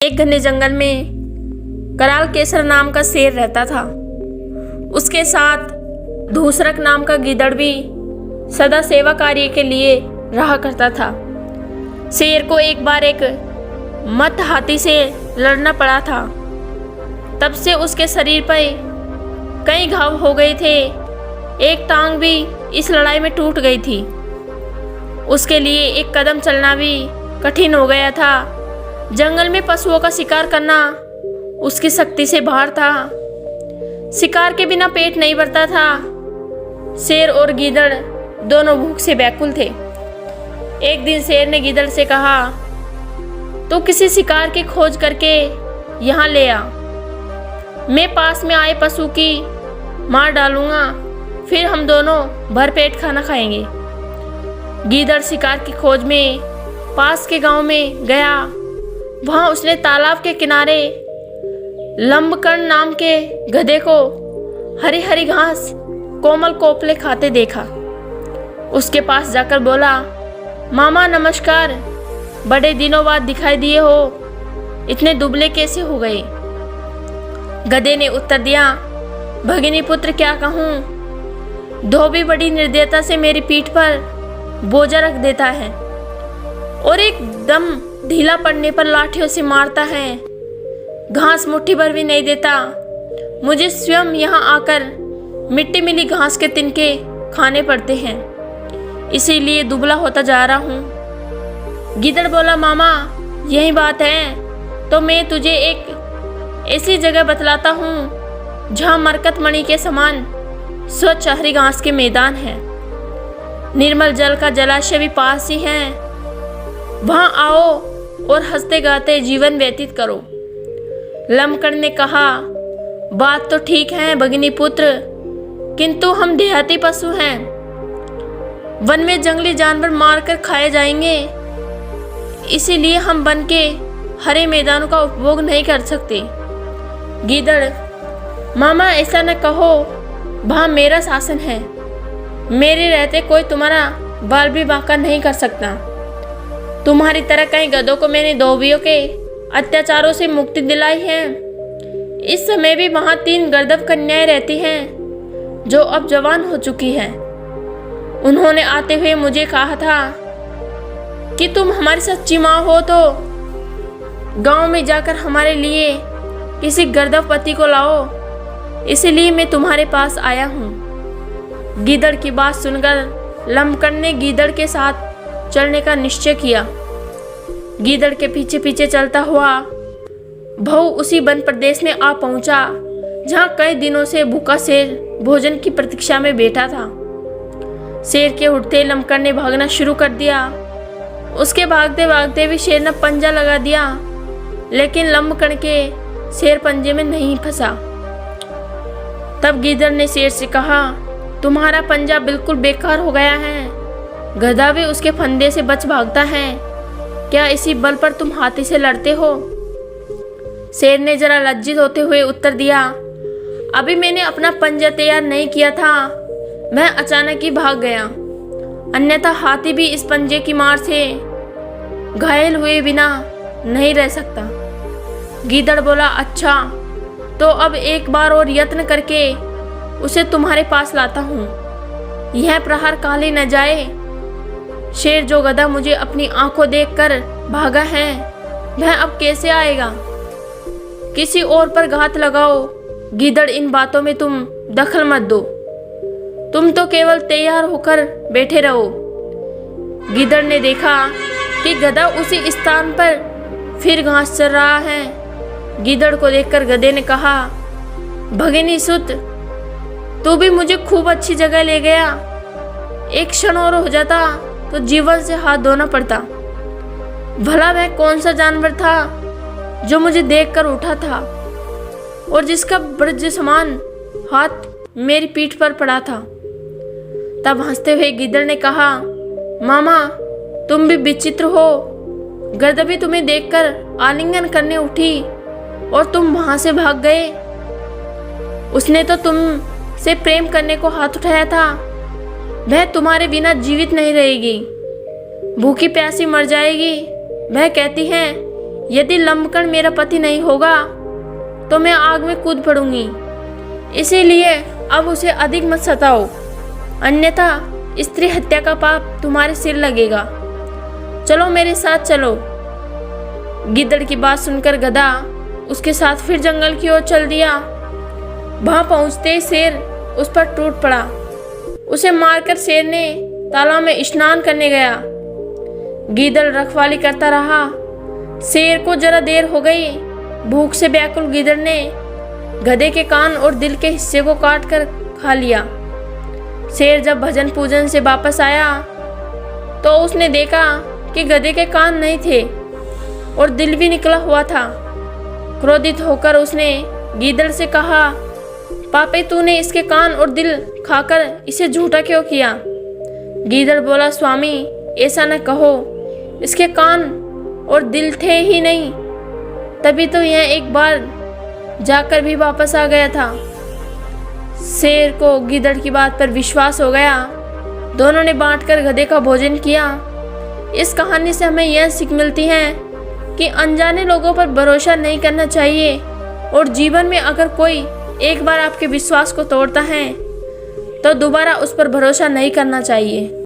एक घने जंगल में कराल केसर नाम का शेर रहता था। उसके साथ धूसरक नाम का गीदड़ भी सदा सेवा कार्य के लिए रहा करता था। शेर को एक बार एक मत हाथी से लड़ना पड़ा था। तब से उसके शरीर पर कई घाव हो गए थे। एक टांग भी इस लड़ाई में टूट गई थी। उसके लिए एक कदम चलना भी कठिन हो गया था। जंगल में पशुओं का शिकार करना उसकी शक्ति से बाहर था। शिकार के बिना पेट नहीं भरता था। शेर और गीदड़ दोनों भूख से व्याकुल थे। एक दिन शेर ने गीदड़ से कहा, तो किसी शिकार की खोज करके यहाँ ले आ। मैं पास में आए पशु की मार डालूंगा, फिर हम दोनों भरपेट खाना खाएंगे। गीदड़ शिकार की खोज में पास के गांव में गया। वहां उसने तालाब के किनारे लंबकर्ण नाम के गधे को हरी हरी घास कोमल कोपले खाते देखा। उसके पास जाकर बोला, मामा नमस्कार, बड़े दिनों बाद दिखाई दिए हो, इतने दुबले कैसे हो गए? गधे ने उत्तर दिया, भगिनी पुत्र क्या कहूँ, धोबी बड़ी निर्दयता से मेरी पीठ पर बोझा रख देता है और एकदम ढीला पड़ने पर लाठियों से मारता है। घास मुट्ठी भर भी नहीं देता। मुझे स्वयं यहाँ आकर मिट्टी मिली घास के तिनके खाने पड़ते हैं, इसीलिए दुबला होता जा रहा हूँ। गीदड़ बोला, मामा यही बात है तो मैं तुझे एक ऐसी जगह बतलाता हूँ जहाँ मरकत मणि के समान स्वच्छ हरी घास के मैदान है। निर्मल जल का जलाशय भी पास ही है। वहाँ आओ और हंसते गाते जीवन व्यतीत करो। लंबकर्ण ने कहा, बात तो ठीक है भगिनी पुत्र, किंतु हम देहाती पशु हैं। वन में जंगली जानवर मारकर खाए जाएंगे, इसीलिए हम वन के हरे मैदानों का उपभोग नहीं कर सकते। गीदड़, मामा ऐसा न कहो, वहाँ मेरा शासन है। मेरे रहते कोई तुम्हारा बाल भी बांका नहीं कर सकता। तुम्हारी तरह कई गधों को मैंने धोबियों के अत्याचारों से मुक्ति दिलाई है। इस समय भी वहाँ 3 गर्दभ कन्याएं रहती हैं जो अब जवान हो चुकी हैं। उन्होंने आते हुए मुझे कहा था कि तुम हमारी सच्ची माँ हो तो गांव में जाकर हमारे लिए किसी गर्दभ पति को लाओ, इसीलिए मैं तुम्हारे पास आया हूँ। गीदड़ की बात सुनकर लंबकर्ण ने गीदड़ के साथ चलने का निश्चय किया। गीदड़ के पीछे पीछे चलता हुआ भऊ उसी वन प्रदेश में आ पहुंचा जहां कई दिनों से भूखा शेर भोजन की प्रतीक्षा में बैठा था। शेर के उठते लंबकर्ण ने भागना शुरू कर दिया। उसके भागते भागते भी शेर ने पंजा लगा दिया, लेकिन लंबकर्ण के शेर पंजे में नहीं फंसा। तब गीदड़ ने शेर से कहा, तुम्हारा पंजा बिल्कुल बेकार हो गया है। गधा भी उसके फंदे से बच भागता है। क्या इसी बल पर तुम हाथी से लड़ते हो? शेर ने जरा लज्जित होते हुए उत्तर दिया, अभी मैंने अपना पंजा तैयार नहीं किया था, मैं अचानक ही भाग गया। अन्यथा हाथी भी इस पंजे की मार से घायल हुए बिना नहीं रह सकता। गीदड़ बोला, अच्छा तो अब एक बार और यत्न करके उसे तुम्हारे पास लाता हूँ। यह प्रहार काले न जाए। शेर जो गधा मुझे अपनी आंखों देखकर भागा है, वह अब कैसे आएगा? किसी और पर घात लगाओ। गीदड़, इन बातों में तुम दखल मत दो। तुम तो केवल तैयार होकर बैठे रहो। गीदड़ ने देखा कि गधा उसी स्थान पर फिर घास चर रहा है। गीदड़ को देखकर गधे ने कहा, भगिनी सुत, तू भी मुझे खूब अच्छी जगह ले गया। एक क्षण और हो जाता तो जीवन से हाथ धोना पड़ता। भला वह कौन सा जानवर था जो मुझे देखकर उठा था और जिसका ब्रज समान हाथ मेरी पीठ पर पड़ा था? तब हंसते हुए गीदड़ ने कहा, मामा तुम भी विचित्र हो। गधा भी तुम्हें देखकर आलिंगन करने उठी और तुम वहां से भाग गए। उसने तो तुम से प्रेम करने को हाथ उठाया था। वह तुम्हारे बिना जीवित नहीं रहेगी, भूखी प्यासी मर जाएगी। वह कहती है यदि लंबकण मेरा पति नहीं होगा तो मैं आग में कूद पड़ूंगी। इसीलिए अब उसे अधिक मत सताओ, अन्यथा स्त्री हत्या का पाप तुम्हारे सिर लगेगा। चलो मेरे साथ चलो। गिद्दड़ की बात सुनकर गधा उसके साथ फिर जंगल की ओर चल दिया। वहां पहुंचते ही शेर उस पर टूट पड़ा। उसे मारकर शेर ने तालाब में स्नान करने गया। गिद्दड़ रखवाली करता रहा। शेर को जरा देर हो गई। भूख से व्याकुल गिद्दड़ ने गधे के कान और दिल के हिस्से को काट कर खा लिया। शेर जब भजन पूजन से वापस आया तो उसने देखा कि गधे के कान नहीं थे और दिल भी निकला हुआ था। क्रोधित होकर उसने गिद्दड़ से कहा, पापी तूने इसके कान और दिल खाकर इसे झूठा क्यों किया? गिद्दड़ बोला, स्वामी ऐसा न कहो, इसके कान और दिल थे ही नहीं, तभी तो यह एक बार जाकर भी वापस आ गया था। शेर को गिद्दड़ की बात पर विश्वास हो गया। दोनों ने बांटकर गधे का भोजन किया। इस कहानी से हमें यह सीख मिलती है कि अनजाने लोगों पर भरोसा नहीं करना चाहिए और जीवन में अगर कोई एक बार आपके विश्वास को तोड़ता है तो दोबारा उस पर भरोसा नहीं करना चाहिए।